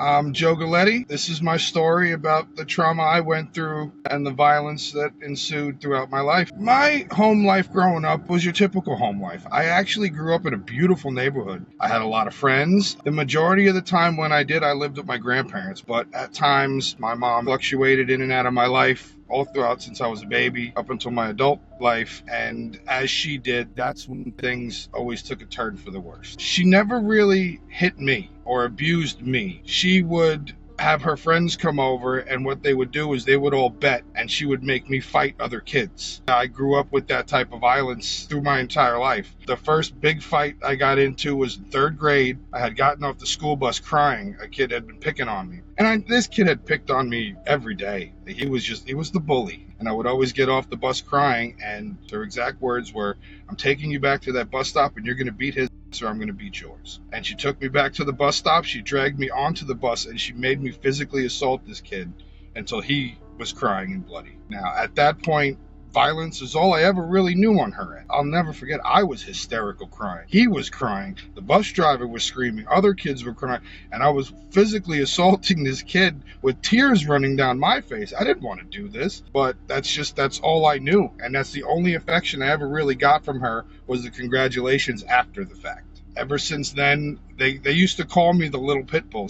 I'm Joe Galleti. This is my story about the trauma I went through and the violence that ensued throughout my life. My home life growing up was your typical home life. I actually grew up in a beautiful neighborhood. I had a lot of friends. The majority of the time when I did, I lived with my grandparents, but at times my mom fluctuated in and out of my life all throughout since I was a baby up until my adult life. And as she did, that's when things always took a turn for the worst. She never really hit me or abused me. She would have her friends come over, and what they would do is they would all bet, and she would make me fight other kids. I grew up with that type of violence through my entire life. The first big fight I got into was in third grade. I had gotten off the school bus crying. A kid had been picking on me. And this kid had picked on me every day. He was the bully. And I would always get off the bus crying, and their exact words were, "I'm taking you back to that bus stop, and you're going to beat his or I'm going to beat yours." And she took me back to the bus stop. She dragged me onto the bus, and she made me physically assault this kid until he was crying and bloody. Now, at that point, violence is all I ever really knew on her end. I'll never forget, I was hysterical crying. He was crying. The bus driver was screaming. Other kids were crying. And I was physically assaulting this kid with tears running down my face. I didn't want to do this, but that's all I knew. And that's the only affection I ever really got from her, was the congratulations after the fact. Ever since then, they used to call me the little pit bull.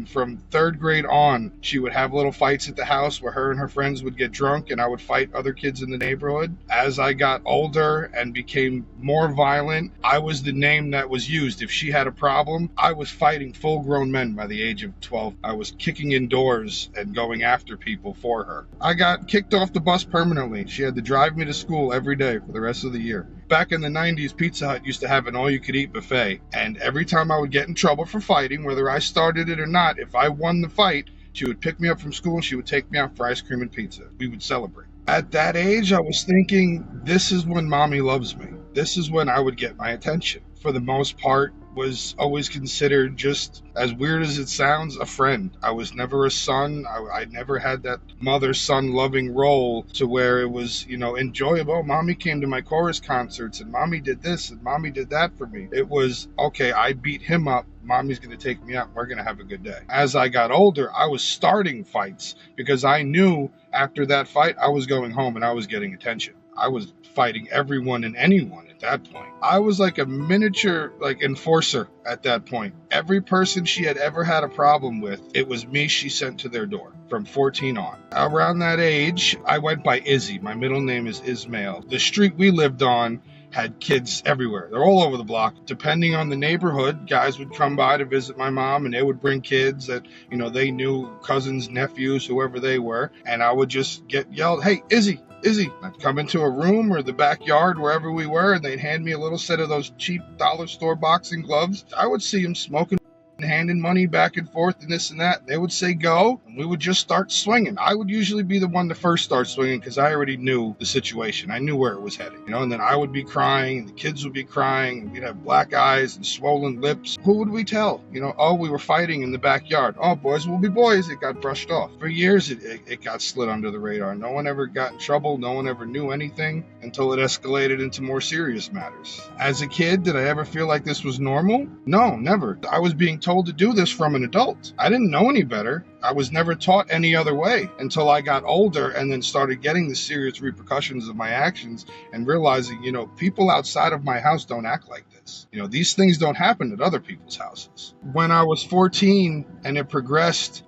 From third grade on, she would have little fights at the house where her and her friends would get drunk, and I would fight other kids in the neighborhood. As I got older and became more violent, I was the name that was used. If she had a problem, I was fighting full-grown men by the age of 12. I was kicking in doors and going after people for her. I got kicked off the bus permanently. She had to drive me to school every day for the rest of the year. Back in the 90s, Pizza Hut used to have an all-you-could-eat buffet, and every time I would get in trouble for fighting, whether I started it or not, if I won the fight, she would pick me up from school and she would take me out for ice cream and pizza. We would celebrate. At that age, I was thinking, this is when mommy loves me. This is when I would get my attention. For the most part, was always considered, just as weird as it sounds, a friend. I was never a son. I never had that mother-son loving role to where it was, enjoyable. Mommy came to my chorus concerts, and mommy did this, and mommy did that for me. It was, okay, I beat him up. Mommy's going to take me out. We're going to have a good day. As I got older, I was starting fights because I knew after that fight, I was going home and I was getting attention. I was fighting everyone and anyone at that point. I was like a miniature enforcer at that point. Every person she had ever had a problem with, it was me she sent to their door from 14 on. Around that age, I went by Izzy. My middle name is Ismail. The street we lived on had kids everywhere. They're all over the block. Depending on the neighborhood, guys would come by to visit my mom, and they would bring kids that, they knew, cousins, nephews, whoever they were. And I would just get yelled, "Hey, Izzy, Izzy." I'd come into a room or the backyard, wherever we were, and they'd hand me a little set of those cheap dollar store boxing gloves. I would see them smoking and handing money back and forth and this and that. They would say go, and we would just start swinging. I would usually be the one to first start swinging because I already knew the situation. I knew where it was heading, and then I would be crying, and the kids would be crying, and we'd have black eyes and swollen lips. Who would we tell? Oh, we were fighting in the backyard. Oh, boys will be boys. It got brushed off. For years, it got slid under the radar. No one ever got in trouble. No one ever knew anything until it escalated into more serious matters. As a kid, did I ever feel like this was normal? No, never. I was being told to do this from an adult. I didn't know any better. I was never taught any other way until I got older and then started getting the serious repercussions of my actions and realizing, people outside of my house don't act like this. These things don't happen at other people's houses. When I was 14 and it progressed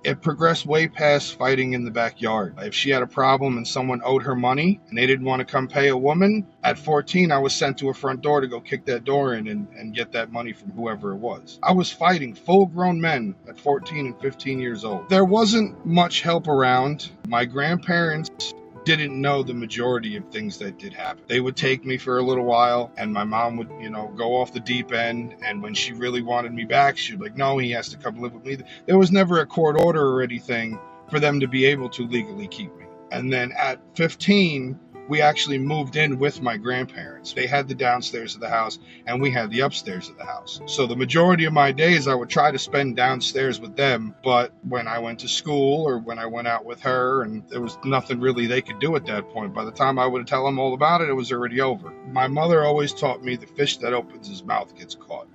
way past fighting in the backyard. If she had a problem and someone owed her money and they didn't want to come pay a woman, at 14, I was sent to a front door to go kick that door in and get that money from whoever it was. I was fighting full-grown men at 14 and 15 years old. There wasn't much help around. My grandparents didn't know the majority of things that did happen. They would take me for a little while, and my mom would, go off the deep end. And when she really wanted me back, she'd be like, "No, he has to come live with me." There was never a court order or anything for them to be able to legally keep me. And then at 15, we actually moved in with my grandparents. They had the downstairs of the house, and we had the upstairs of the house. So the majority of my days, I would try to spend downstairs with them. But when I went to school or when I went out with her, and there was nothing really they could do at that point. By the time I would tell them all about it, it was already over. My mother always taught me the fish that opens his mouth gets caught.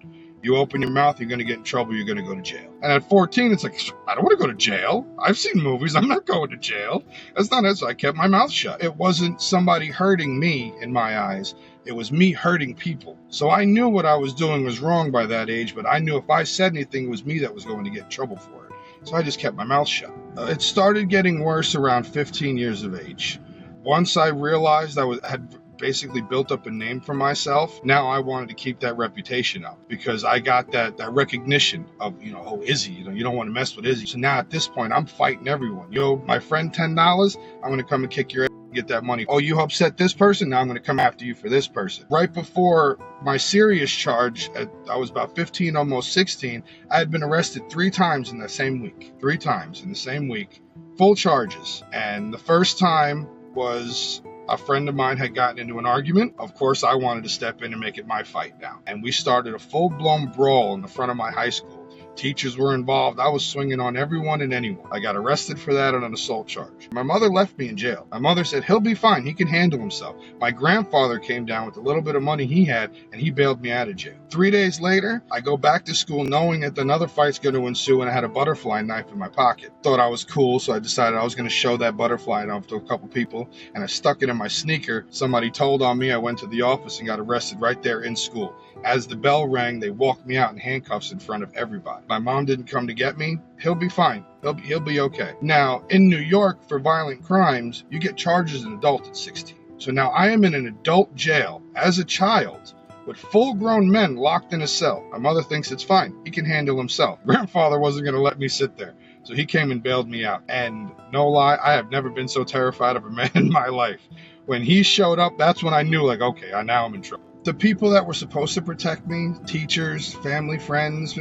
You open your mouth, you're going to get in trouble, you're going to go to jail. And at 14, it's like, I don't want to go to jail. I've seen movies, I'm not going to jail. That's not it, so I kept my mouth shut. It wasn't somebody hurting me in my eyes. It was me hurting people. So I knew what I was doing was wrong by that age, but I knew if I said anything, it was me that was going to get in trouble for it. So I just kept my mouth shut. It started getting worse around 15 years of age. Once I realized had basically built up a name for myself, now I wanted to keep that reputation up because I got that recognition of, oh, Izzy, you don't want to mess with Izzy. So now at this point, I'm fighting everyone. My friend $10, I'm going to come and kick your ass. Get that money. Oh, you upset this person? Now I'm going to come after you for this person. Right before my serious charge, I was about 15, almost 16, I had been arrested 3 times in the same week. 3 times in the same week. Full charges. And the first time was a friend of mine had gotten into an argument. Of course, I wanted to step in and make it my fight now. And we started a full-blown brawl in the front of my high school. Teachers were involved. I was swinging on everyone and anyone. I got arrested for that on an assault charge. My mother left me in jail. My mother said, he'll be fine. He can handle himself. My grandfather came down with a little bit of money he had, and he bailed me out of jail. 3 days later, I go back to school knowing that another fight's going to ensue, and I had a butterfly knife in my pocket. Thought I was cool, so I decided I was going to show that butterfly knife to a couple people, and I stuck it in my sneaker. Somebody told on me. I went to the office and got arrested right there in school. As the bell rang, they walked me out in handcuffs in front of everybody. My mom didn't come to get me. He'll be fine. He'll be okay. Now, in New York, for violent crimes, you get charged as an adult at 16. So now I am in an adult jail as a child with full-grown men locked in a cell. My mother thinks it's fine. He can handle himself. Grandfather wasn't going to let me sit there. So he came and bailed me out. And no lie, I have never been so terrified of a man in my life. When he showed up, that's when I knew, okay, now I'm in trouble. The people that were supposed to protect me, teachers, family, friends,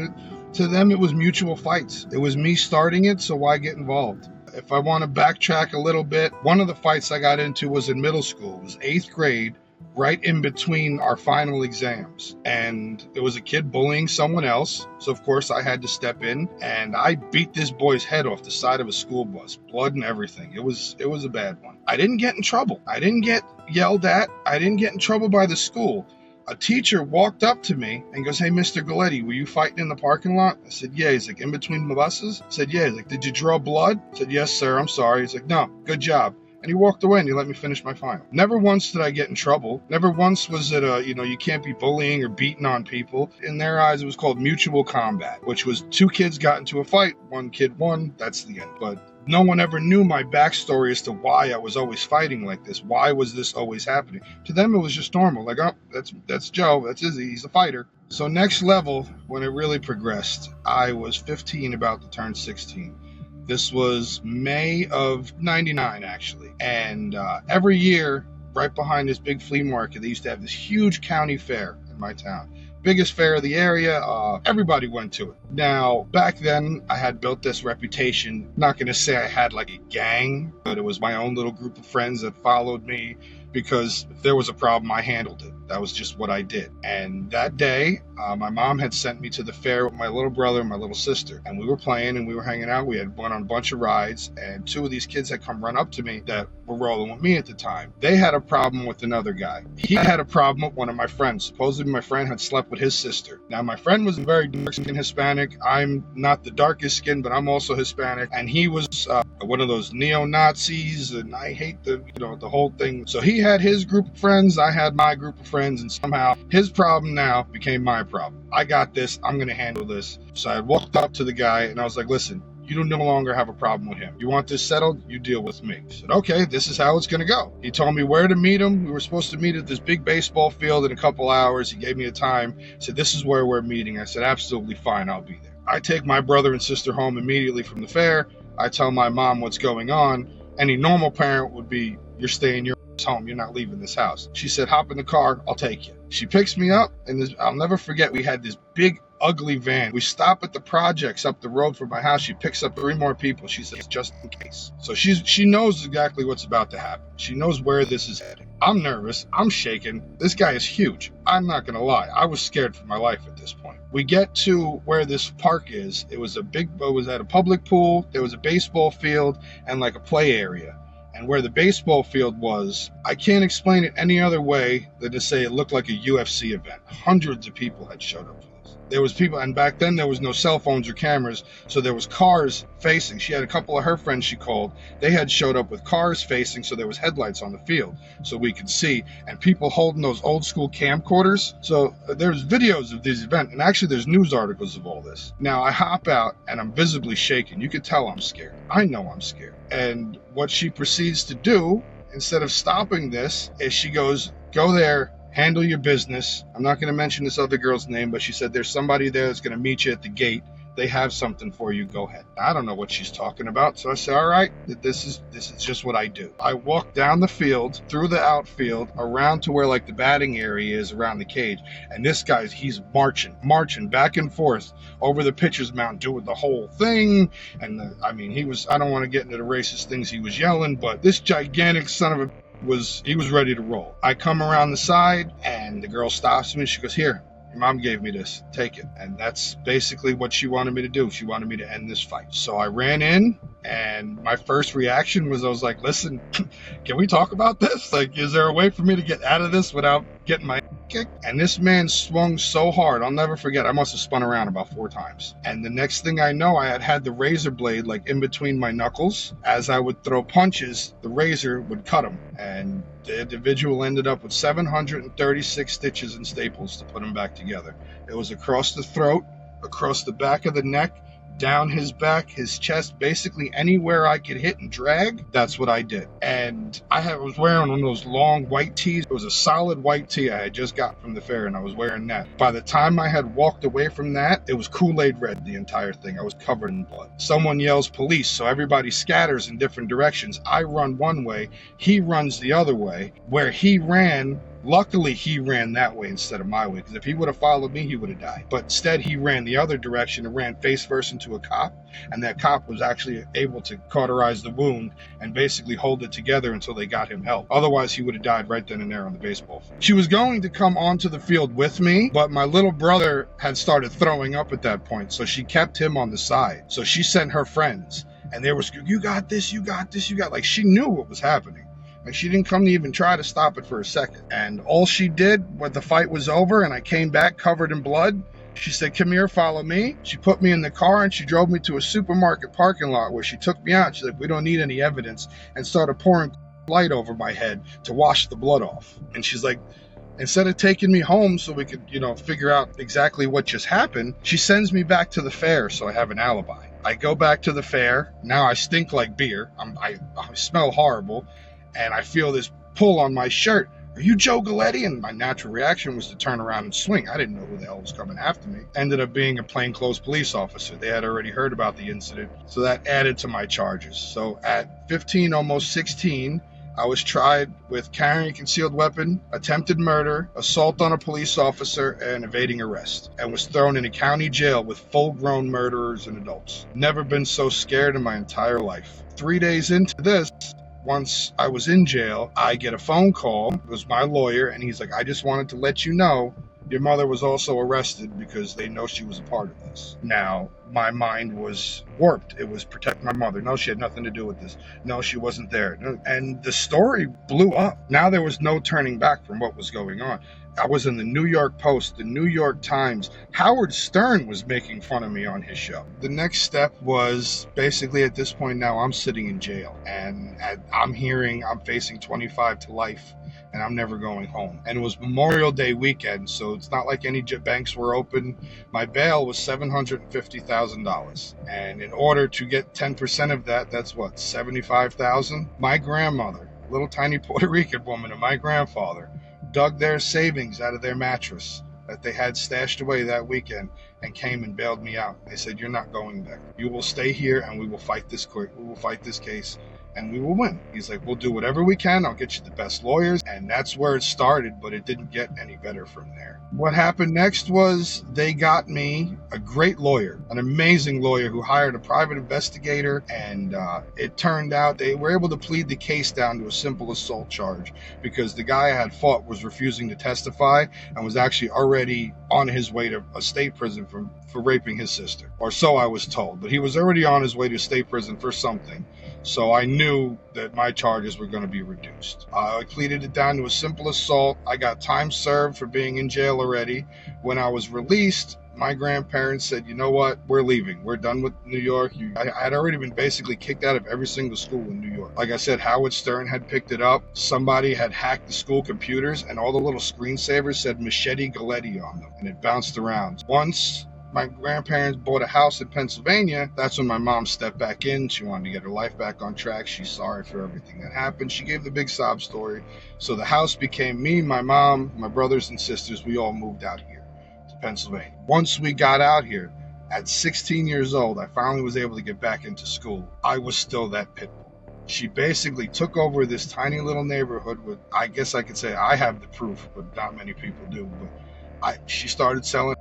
to them it was mutual fights. It was me starting it, so why get involved? If I want to backtrack a little bit, one of the fights I got into was in middle school. It was 8th grade, right in between our final exams. And there was a kid bullying someone else. So, of course, I had to step in. And I beat this boy's head off the side of a school bus. Blood and everything. It was a bad one. I didn't get in trouble. I didn't get yelled at. I didn't get in trouble by the school. A teacher walked up to me and goes, hey, Mr. Galleti, were you fighting in the parking lot? I said, yeah. He's like, in between the buses? I said, yeah. He's like, did you draw blood? I said, yes, sir. I'm sorry. He's like, no, good job. And he walked away and he let me finish my final. Never once did I get in trouble. Never once was it you can't be bullying or beating on people. In their eyes, it was called mutual combat, which was 2 kids got into a fight. 1 kid won. That's the end. But no one ever knew my backstory as to why I was always fighting like this. Why was this always happening? To them, it was just normal. Like, oh, that's Joe. That's Izzy. He's a fighter. So next level, when it really progressed, I was 15, about to turn 16. This was May of 99, actually. And every year, right behind this big flea market, they used to have this huge county fair in my town. Biggest fair of the area. Everybody went to it. Now, back then, I had built this reputation. Not going to say I had like a gang, but it was my own little group of friends that followed me, because if there was a problem, I handled it. That was just what I did. And that day, my mom had sent me to the fair with my little brother and my little sister. And we were playing and we were hanging out. We had went on a bunch of rides. And 2 of these kids had come run up to me that were rolling with me at the time. They had a problem with another guy. He had a problem with one of my friends. Supposedly my friend had slept with his sister. Now, my friend was very dark-skinned Hispanic. I'm not the darkest skin, but I'm also Hispanic. And he was one of those neo-Nazis, and I hate the whole thing. So he had his group of friends. I had my group of friends, and somehow his problem now became my problem. I got this. I'm going to handle this. So I walked up to the guy and I was like, listen, you no longer have a problem with him. You want this settled? You deal with me. He said, okay, this is how it's going to go. He told me where to meet him. We were supposed to meet at this big baseball field in a couple hours. He gave me a time. He said, this is where we're meeting. I said, absolutely fine. I'll be there. I take my brother and sister home immediately from the fair. I tell my mom what's going on. Any normal parent would be, you're staying your home. You're not leaving this house. She said, hop in the car. I'll take you. She picks me up, and I'll never forget, we had this big, ugly van. We stop at the projects up the road from my house. She picks up 3 more people. She says, just in case. So she knows exactly what's about to happen. She knows where this is heading. I'm nervous. I'm shaking. This guy is huge. I'm not going to lie. I was scared for my life at this point. We get to where this park is. It was at a public pool. There was a baseball field and like a play area. And where the baseball field was, I can't explain it any other way than to say it looked like a UFC event. Hundreds of people had showed up for this. There was people, and back then there was no cell phones or cameras, so there was cars facing. She had a couple of her friends she called. They had showed up with cars facing, so there was headlights on the field, so we could see, and people holding those old school camcorders. So there's videos of this event, and actually there's news articles of all this. Now I hop out, and I'm visibly shaking. You can tell I'm scared. I know I'm scared. And what she proceeds to do, instead of stopping this, is she goes, go there, handle your business. I'm not going to mention this other girl's name, but she said there's somebody there that's going to meet you at the gate. They have something for you. Go ahead. I don't know what she's talking about. So I said, all right, this is just what I do. I walk down the field, through the outfield, around to where like the batting area is around the cage. And this guy's, he's marching back and forth over the pitcher's mound, doing the whole thing. And he was, I don't want to get into the racist things he was yelling, but this gigantic son of a he was ready to roll. I come around the side and the girl stops me. She goes, here, your mom gave me this, take it. And that's basically what she wanted me to do. She wanted me to end this fight. So I ran in, and my first reaction was, I was like, listen, can we talk about this? Like, is there a way for me to get out of this without getting my kicked? And this man swung so hard, I'll never forget. I must have spun around about 4 times. And the next thing I know, I had the razor blade like in between my knuckles. As I would throw punches, the razor would cut him. And the individual ended up with 736 stitches and staples to put him back together. It was across the throat, across the back of the neck, down his back, his chest, basically anywhere I could hit and drag, that's what I did. And I was wearing one of those long white tees. It was a solid white tee I had just got from the fair, and I was wearing that. By the time I had walked away from that, it was Kool-Aid red, the entire thing. I was covered in blood. Someone yells police, so everybody scatters in different directions. I run one way, he runs the other way. Where he ran, luckily he ran that way instead of my way, because if he would have followed me, he would have died. But instead he ran the other direction and ran face first into a cop, and that cop was actually able to cauterize the wound and basically hold it together until they got him help. Otherwise he would have died right then and there on the baseball field. She was going to come onto the field with me, but my little brother had started throwing up at that point, so she kept him on the side. So she sent her friends, and they were, you got this, you got this, you got, like, she knew what was happening. Like, she didn't come to even try to stop it for a second. And all she did when the fight was over and I came back covered in blood, she said, come here, follow me. She put me in the car and she drove me to a supermarket parking lot where she took me out. She's like, we don't need any evidence, and started pouring light over my head to wash the blood off. And she's like, instead of taking me home so we could, figure out exactly what just happened, she sends me back to the fair so I have an alibi. I go back to the fair. Now I stink like beer. I smell horrible. And I feel this pull on my shirt. Are you Joe Galleti? And my natural reaction was to turn around and swing. I didn't know who the hell was coming after me. Ended up being a plainclothes police officer. They had already heard about the incident, so that added to my charges. So at 15, almost 16, I was tried with carrying a concealed weapon, attempted murder, assault on a police officer, and evading arrest, and was thrown in a county jail with full-grown murderers and adults. Never been so scared in my entire life. 3 days into this, once I was in jail, I get a phone call. It was my lawyer, and he's like, I just wanted to let you know your mother was also arrested because they know she was a part of this. Now, my mind was warped. It was protect my mother. No, she had nothing to do with this. No, she wasn't there. And the story blew up. Now there was no turning back from what was going on. I was in the New York Post, the New York Times. Howard Stern was making fun of me on his show. The next step was basically, at this point now, I'm sitting in jail, and I'm facing 25 to life, and I'm never going home. And it was Memorial Day weekend, so it's not like any banks were open. My bail was $750,000. And in order to get 10% of that, that's what, $75,000? My grandmother, little tiny Puerto Rican woman, and my grandfather dug their savings out of their mattress that they had stashed away that weekend and came and bailed me out. They said, you're not going back. You will stay here and we will fight this court. We will fight this case and we will win. He's like, we'll do whatever we can. I'll get you the best lawyers. And that's where it started, but it didn't get any better from there. What happened next was they got me a great lawyer, an amazing lawyer who hired a private investigator. And it turned out they were able to plead the case down to a simple assault charge because the guy I had fought was refusing to testify and was actually already on his way to a state prison for raping his sister. Or so I was told. But he was already on his way to state prison for something. So I knew that my charges were going to be reduced. I pleaded it down to a simple assault. I got time served for being in jail already. When I was released, My grandparents said, you know what, we're leaving. We're done with New York. I had already been basically kicked out of every single school in New York. Like I said, Howard Stern had picked it up. Somebody had hacked the school computers, and all the little screensavers said Machete Galleti on them, and it bounced around. Once my grandparents bought a house in Pennsylvania, that's when my mom stepped back in. She wanted to get her life back on track. She's sorry for everything that happened. She gave the big sob story. So the house became me, my mom, my brothers and sisters. We all moved out here to Pennsylvania. Once we got out here, at 16 years old, I finally was able to get back into school. I was still that pit bull. She basically took over this tiny little neighborhood with, I guess I could say I have the proof, but not many people do. But she started selling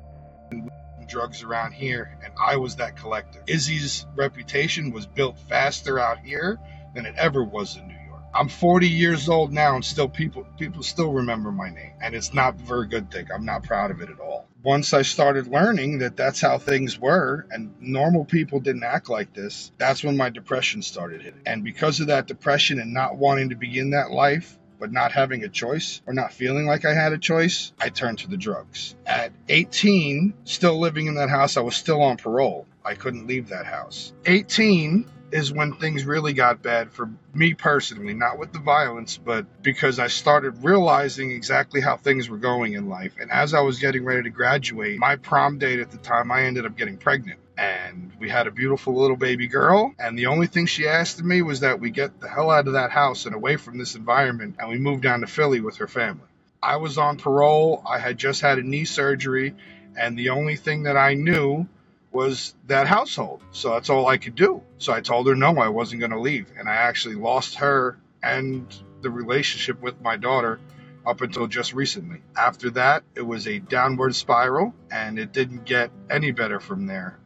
drugs around here, and I was that collector. Izzy's reputation was built faster out here than it ever was in New York. I'm 40 years old now, and still people still remember my name, and it's not a very good thing. I'm not proud of it at all. Once I started learning that that's how things were, and normal people didn't act like this, that's when my depression started hitting. And because of that depression and not wanting to be in that life, but not having a choice or not feeling like I had a choice, I turned to the drugs. At 18, still living in that house, I was still on parole. I couldn't leave that house. 18 is when things really got bad for me personally, not with the violence, but because I started realizing exactly how things were going in life. And as I was getting ready to graduate, my prom date at the time, I ended up getting pregnant. And we had a beautiful little baby girl. And the only thing she asked of me was that we get the hell out of that house and away from this environment, and we moved down to Philly with her family. I was on parole. I had just had a knee surgery. And the only thing that I knew was that household. So that's all I could do. So I told her no, I wasn't going to leave. And I actually lost her and the relationship with my daughter up until just recently. After that, it was a downward spiral, and it didn't get any better from there.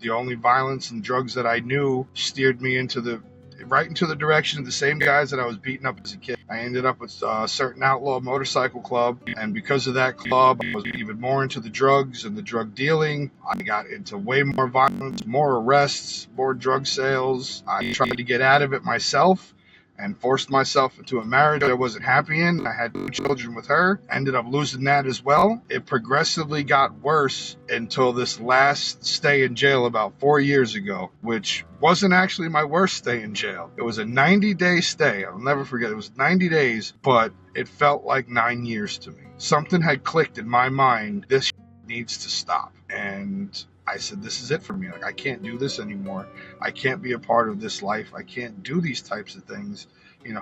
The only violence and drugs that I knew steered me right into the direction of the same guys that I was beating up as a kid. I ended up with a certain outlaw motorcycle club, and because of that club, I was even more into the drugs and the drug dealing. I got into way more violence, more arrests, more drug sales. I tried to get out of it myself and forced myself into a marriage I wasn't happy in. I had 2 children with her, ended up losing that as well. It progressively got worse until this last stay in jail about 4 years ago, which wasn't actually my worst stay in jail. It was a 90-day stay. I'll never forget. It was 90 days, but it felt like 9 years to me. Something had clicked in my mind. This needs to stop. And I said, this is it for me. Like, I can't do this anymore. I can't be a part of this life. I can't do these types of things.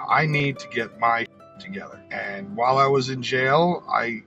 I need to get my together. And while I was in jail, I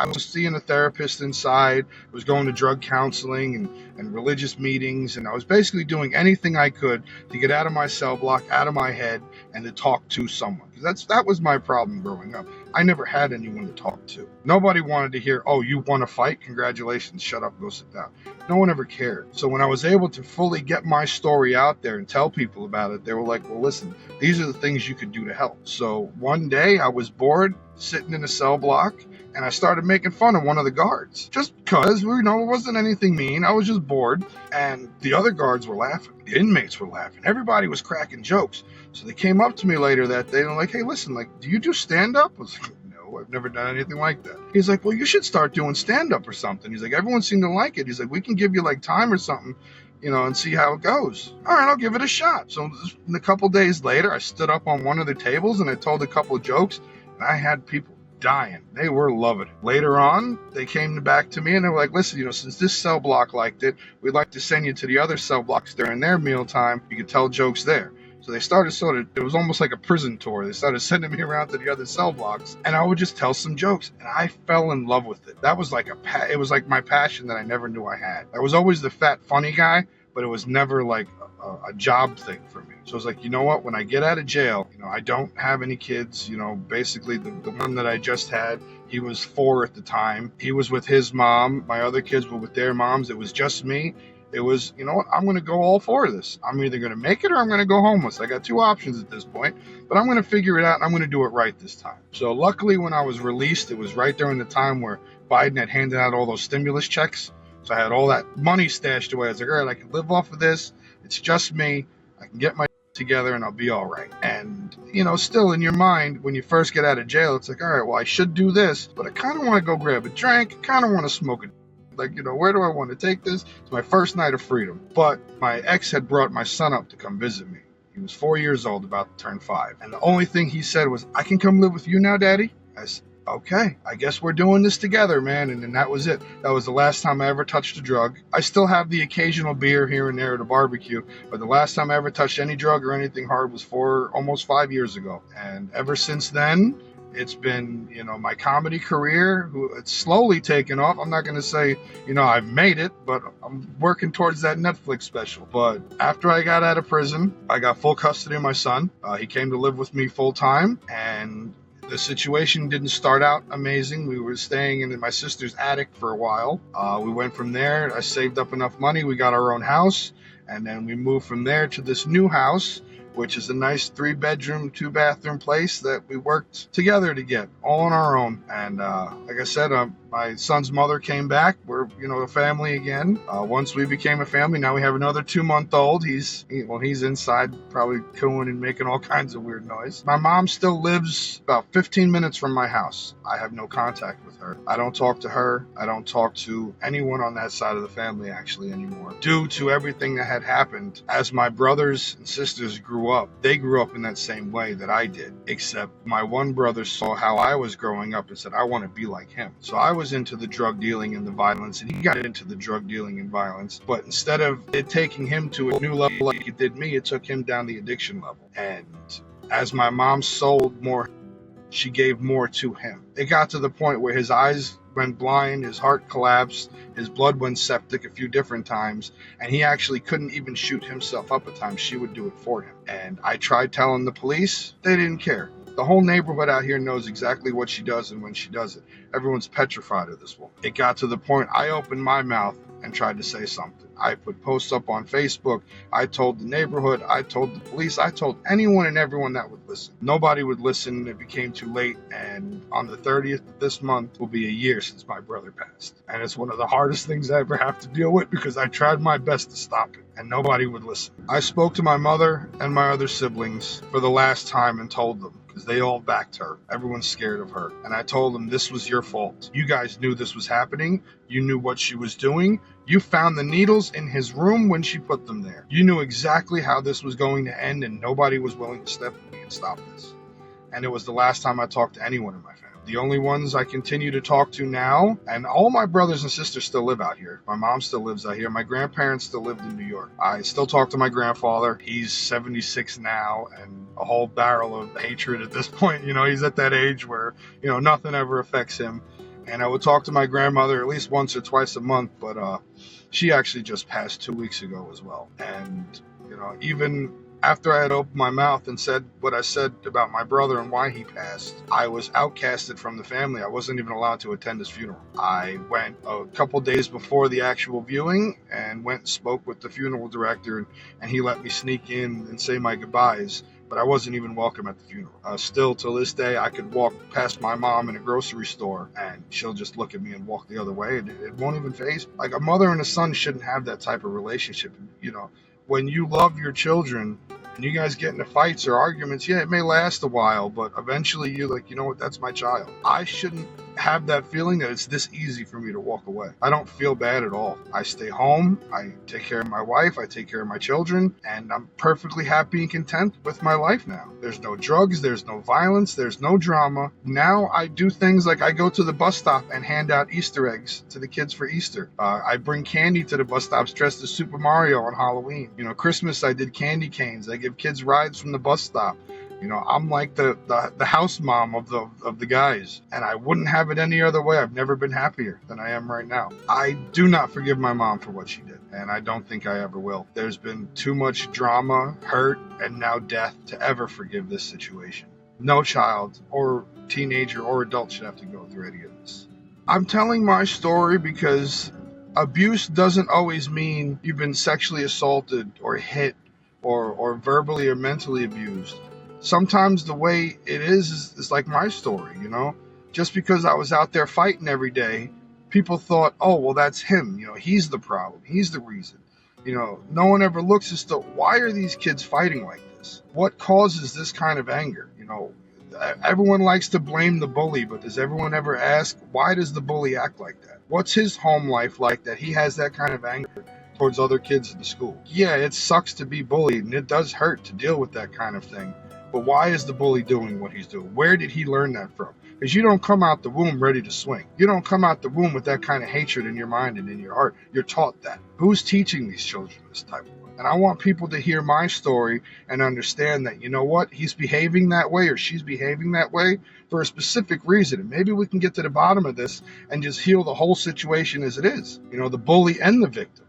was seeing a therapist inside, was going to drug counseling and religious meetings, and I was basically doing anything I could to get out of my cell block, out of my head, and to talk to someone. Because that was my problem growing up. I never had anyone to talk to. Nobody wanted to hear, oh, you want to fight? Congratulations, shut up, go sit down. No one ever cared. So when I was able to fully get my story out there and tell people about it, they were like, well, listen, these are the things you could do to help. So one day I was bored, sitting in a cell block, and I started making fun of one of the guards. Just because, it wasn't anything mean. I was just bored. And the other guards were laughing. The inmates were laughing. Everybody was cracking jokes. So they came up to me later that day and were like, hey, listen, do you do stand-up? I was like, no, I've never done anything like that. He's like, well, you should start doing stand-up or something. He's like, everyone seemed to like it. He's like, we can give you time or something, and see how it goes. All right, I'll give it a shot. So a couple days later, I stood up on one of the tables and I told a couple of jokes, and I had people dying. They were loving it. Later on, they came back to me and they were like, listen, since this cell block liked it, we'd like to send you to the other cell blocks during their mealtime. You could tell jokes there. So they started it was almost like a prison tour. They started sending me around to the other cell blocks, and I would just tell some jokes, and I fell in love with it. That was it was like my passion that I never knew I had. I was always the fat, funny guy, but it was never like a job thing for me. So I was like, you know what? When I get out of jail, I don't have any kids. Basically the one that I just had, he was 4 at the time. He was with his mom. My other kids were with their moms. It was just me. It was, you know what, I'm going to go all for this. I'm either going to make it or I'm going to go homeless. I got 2 options at this point, but I'm going to figure it out and I'm going to do it right this time. So luckily when I was released, it was right during the time where Biden had handed out all those stimulus checks. So I had all that money stashed away. I was like, all right, I can live off of this. It's just me. I can get my together and I'll be all right. And, still in your mind, when you first get out of jail, it's like, all right, well, I should do this, but I kind of want to go grab a drink. I kind of want to smoke a Like, where do I want to take this? It's my first night of freedom. But my ex had brought my son up to come visit me. He was 4 years old, about to turn 5. And the only thing he said was, I can come live with you now, Daddy? I said, okay, I guess we're doing this together, man. And then that was it. That was the last time I ever touched a drug. I still have the occasional beer here and there at a barbecue, but the last time I ever touched any drug or anything hard was almost 5 years ago. And ever since then, it's been, my comedy career. It's slowly taken off. I'm not going to say, I've made it, but I'm working towards that Netflix special. But after I got out of prison, I got full custody of my son. He came to live with me full time, and the situation didn't start out amazing. We were staying in my sister's attic for a while. We went from there. I saved up enough money. We got our own house. And then we moved from there to this new house, which is a nice 3-bedroom, 2-bathroom place that we worked together to get, all on our own. And like I said, my son's mother came back. We're, a family again. Once we became a family, now we have another 2-month-old. He's inside probably cooing and making all kinds of weird noise. My mom still lives about 15 minutes from my house. I have no contact with her. I don't talk to her. I don't talk to anyone on that side of the family actually anymore, due to everything that had happened. As my brothers and sisters grew up, they grew up in that same way that I did, except my one brother saw how I was growing up and said, I want to be like him. So I was into the drug dealing and the violence, and he got into the drug dealing and violence. But instead of it taking him to a new level like it did me, it took him down the addiction level. And as my mom sold more, she gave more to him. It got to the point where his eyes went blind, his heart collapsed, his blood went septic a few different times, and he actually couldn't even shoot himself up at times. She would do it for him. And I tried telling the police. They didn't care. The whole neighborhood out here knows exactly what she does and when she does it. Everyone's petrified of this woman. It got to the point I opened my mouth and tried to say something. I put posts up on Facebook. I told the neighborhood. I told the police. I told anyone and everyone that would listen. Nobody would listen. It became too late. And on the 30th of this month will be a year since my brother passed. And it's one of the hardest things I ever have to deal with because I tried my best to stop it and nobody would listen. I spoke to my mother and my other siblings for the last time and told them, because they all backed her. Everyone's scared of her. And I told them, this was your fault. You guys knew this was happening. You knew what she was doing. You found the needles in his room when she put them there. You knew exactly how this was going to end, and nobody was willing to step in and stop this. And it was the last time I talked to anyone in my family. The only ones I continue to talk to now, and all my brothers and sisters still live out here. My mom still lives out here. My grandparents still lived in New York. I still talk to my grandfather. He's 76 now, and a whole barrel of hatred at this point. He's at that age where, nothing ever affects him. And I would talk to my grandmother at least once or twice a month, but she actually just passed 2 weeks ago as well. And, even after I had opened my mouth and said what I said about my brother and why he passed, I was outcasted from the family. I wasn't even allowed to attend his funeral. I went a couple days before the actual viewing and went and spoke with the funeral director, and he let me sneak in and say my goodbyes. But I wasn't even welcome at the funeral. Still, to this day, I could walk past my mom in a grocery store, and she'll just look at me and walk the other way. It won't even faze me. Like, a mother and a son shouldn't have that type of relationship. When you love your children and you guys get into fights or arguments, yeah, it may last a while, but eventually you're like, you know what, that's my child. I shouldn't have that feeling that it's this easy for me to walk away. I don't feel bad at all. I stay home, I take care of my wife, I take care of my children, and I'm perfectly happy and content with my life now. There's no drugs, there's no violence, there's no drama. Now I do things like I go to the bus stop and hand out Easter eggs to the kids for Easter. I bring candy to the bus stops dressed as Super Mario on Halloween. Christmas I did candy canes. I give kids rides from the bus stop. I'm like the house mom of the guys, and I wouldn't have it any other way. I've never been happier than I am right now. I do not forgive my mom for what she did, and I don't think I ever will. There's been too much drama, hurt, and now death to ever forgive this situation. No child or teenager or adult should have to go through any of this. I'm telling my story because abuse doesn't always mean you've been sexually assaulted or hit or verbally or mentally abused. Sometimes the way it is like my story, Just because I was out there fighting every day, people thought, oh, well, that's him. He's the problem. He's the reason. No one ever looks as to why are these kids fighting like this? What causes this kind of anger? Everyone likes to blame the bully, but does everyone ever ask, why does the bully act like that? What's his home life like that he has that kind of anger towards other kids in the school? Yeah, it sucks to be bullied, and it does hurt to deal with that kind of thing. But why is the bully doing what he's doing? Where did he learn that from? Because you don't come out the womb ready to swing. You don't come out the womb with that kind of hatred in your mind and in your heart. You're taught that. Who's teaching these children this type of way? And I want people to hear my story and understand that, you know what, he's behaving that way or she's behaving that way for a specific reason. And maybe we can get to the bottom of this and just heal the whole situation as it is. You know, the bully and the victim.